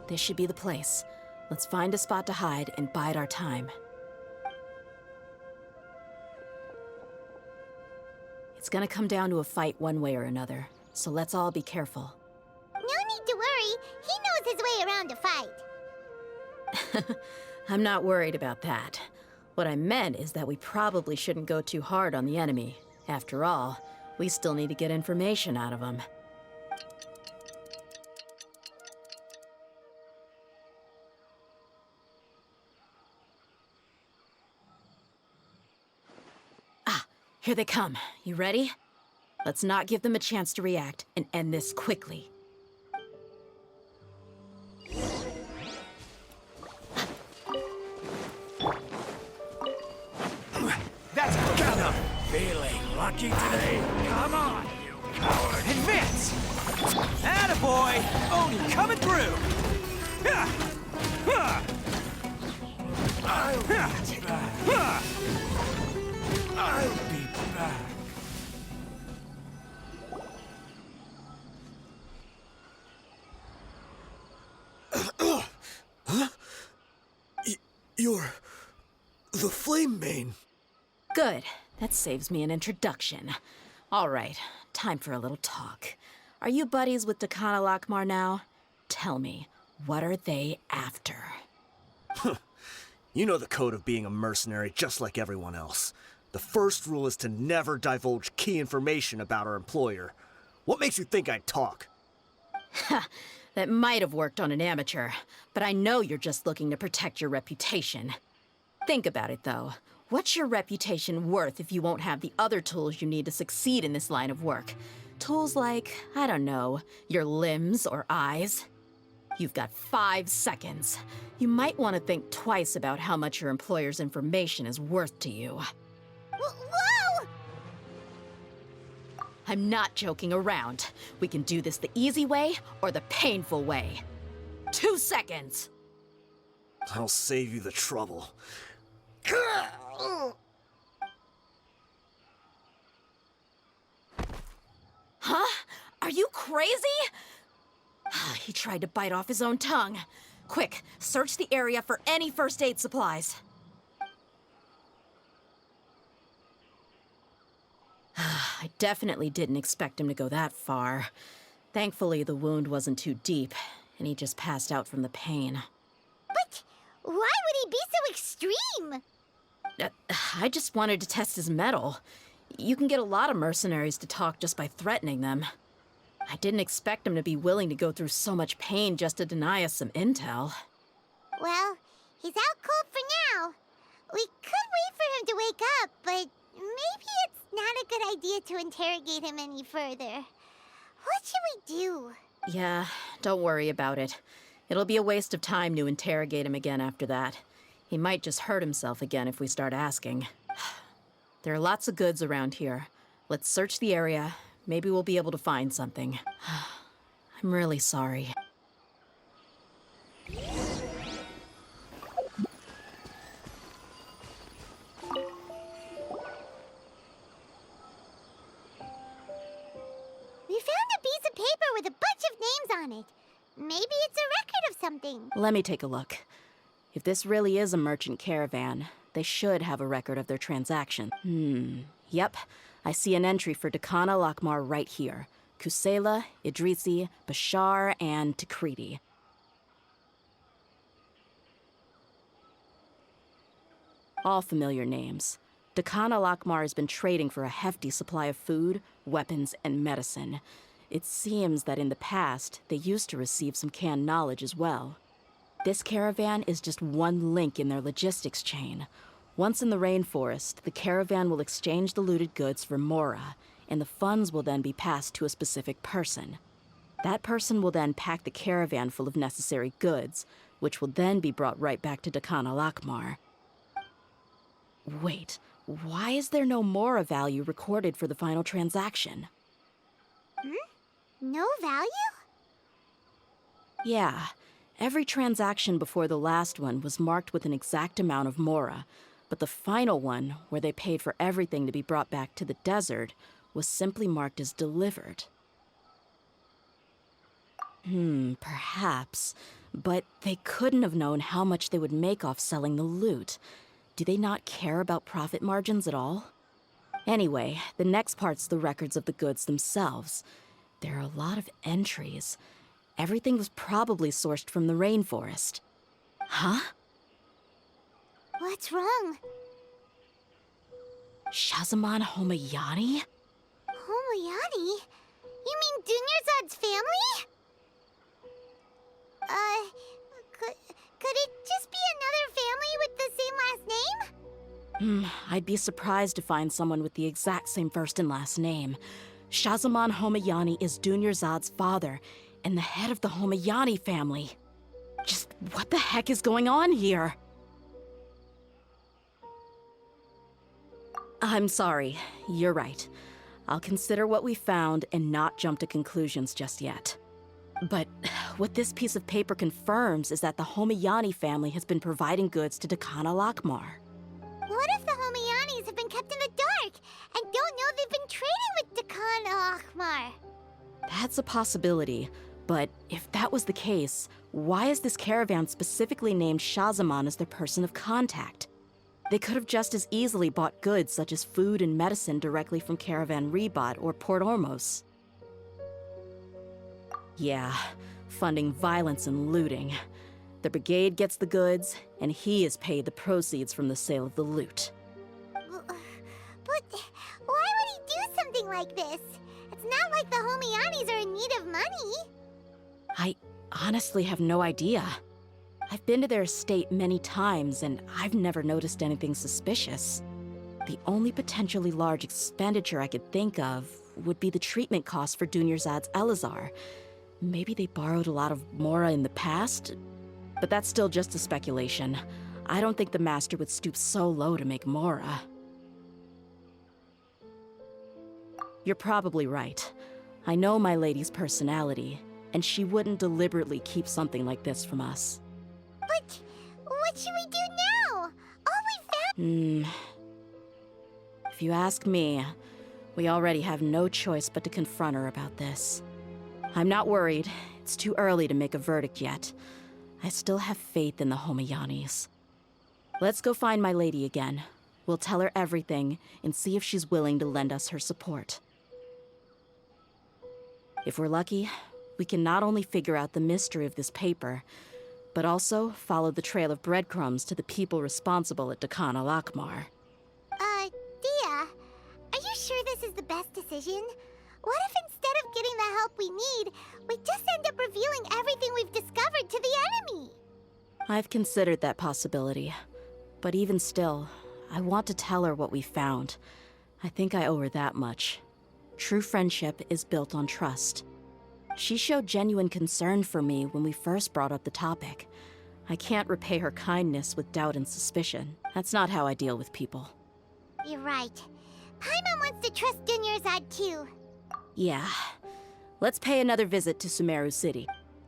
This should be the place. Let's find a spot to hide and bide our time. It's gonna come down to a fight one way or another, so let's all be careful. No need to worry. He knows his way around a fight. I'm not worried about that. What I meant is that we probably shouldn't go too hard on the enemy. After all, we still need to get information out of him. Here they come. You ready? Let's not give them a chance to react and end this quickly. That's good enough. Feeling lucky today? Come on, you coward. Advance! Attaboy! Oni coming through! I'll be back. I'll be back. Huh? You're the Flame Mane. Good. That saves me an introduction. All right, time for a little talk. Are you buddies with Dakana Lakmar now? Tell me, what are they after? You know the code of being a mercenary just like everyone else. The first rule is to never divulge key information about our employer. What makes you think I'd talk? Ha! That might have worked on an amateur, but I know you're just looking to protect your reputation. Think about it, though. What's your reputation worth if you won't have the other tools you need to succeed in this line of work? Tools like, I don't know, your limbs or eyes? You've got 5 seconds. You might want to think twice about how much your employer's information is worth to you. Whoa! I'm not joking around. We can do this the easy way or the painful way. 2 seconds! I'll save you the trouble. Huh? Are you crazy? He tried to bite off his own tongue. Quick, search the area for any first aid supplies. I definitely didn't expect him to go that far. Thankfully, the wound wasn't too deep, and he just passed out from the pain. But why would he be so extreme? I just wanted to test his mettle. You can get a lot of mercenaries to talk just by threatening them. I didn't expect him to be willing to go through so much pain just to deny us some intel. Well, he's out cold for now. We could wait for him to wake up, but maybe it's not a good idea to interrogate him any further. What should we do? Yeah, don't worry about it. It'll be a waste of time to interrogate him again after that. He might just hurt himself again if we start asking. There are lots of goods around here. Let's search the area. Maybe we'll be able to find something. I'm really sorry. We found a piece of paper with a bunch of names on it. Maybe it's a record of something. Let me take a look. If this really is a merchant caravan, they should have a record of their transaction. Yep. I see an entry for Dakana Lakmar right here. Kusela, Idrisi, Bashar, and Takriti. All familiar names. Dakana Lakmar has been trading for a hefty supply of food, weapons, and medicine. It seems that in the past, they used to receive some canned knowledge as well. This caravan is just one link in their logistics chain. Once in the rainforest, the caravan will exchange the looted goods for Mora, and the funds will then be passed to a specific person. That person will then pack the caravan full of necessary goods, which will then be brought right back to Dakana Lakmar. Wait, why is there no Mora value recorded for the final transaction? No value? Yeah, every transaction before the last one was marked with an exact amount of Mora, but the final one, where they paid for everything to be brought back to the desert, was simply marked as delivered. Perhaps. But they couldn't have known how much they would make off selling the loot. Do they not care about profit margins at all? Anyway, the next part's the records of the goods themselves. There are a lot of entries. Everything was probably sourced from the rainforest. Huh? What's wrong? Shazamon Homayani? Homayani? You mean Dunyarzad's family? Could it just be another family with the same last name? I'd be surprised to find someone with the exact same first and last name. Shazamon Homayani is Dunyarzad's father, and the head of the Homayani family. Just what the heck is going on here? I'm sorry, you're right. I'll consider what we found and not jump to conclusions just yet. But what this piece of paper confirms is that the Homayani family has been providing goods to Dakana Lakmar. What if the Homayanis have been kept in the dark and don't know they've been trading with Dakana Lakmar? That's a possibility, but if that was the case, why is this caravan specifically named Shazamon as their person of contact? They could have just as easily bought goods such as food and medicine directly from Caravan Rebot or Port Ormos. Yeah, funding violence and looting. The brigade gets the goods, and he is paid the proceeds from the sale of the loot. But why would he do something like this? It's not like the Homayanis are in need of money. I honestly have no idea. I've been to their estate many times, and I've never noticed anything suspicious. The only potentially large expenditure I could think of would be the treatment costs for Dunyarzad's Elazar. Maybe they borrowed a lot of Mora in the past, but that's still just a speculation. I don't think the Master would stoop so low to make Mora. You're probably right. I know my lady's personality, and she wouldn't deliberately keep something like this from us. But what should we do now? All we found— If you ask me, we already have no choice but to confront her about this. I'm not worried. It's too early to make a verdict yet. I still have faith in the Homayanis. Let's go find my lady again. We'll tell her everything and see if she's willing to lend us her support. If we're lucky, we can not only figure out the mystery of this paper, but also follow the trail of breadcrumbs to the people responsible at Dakana Lakmar. Dia, are you sure this is the best decision? What if instead of getting the help we need, we just end up revealing everything we've discovered to the enemy? I've considered that possibility, but even still, I want to tell her what we found. I think I owe her that much. True friendship is built on trust. She showed genuine concern for me when we first brought up the topic. I can't repay her kindness with doubt and suspicion. That's not how I deal with people. You're right. Paimon wants to trust Dunyarzad too. Yeah. Let's pay another visit to Sumeru City.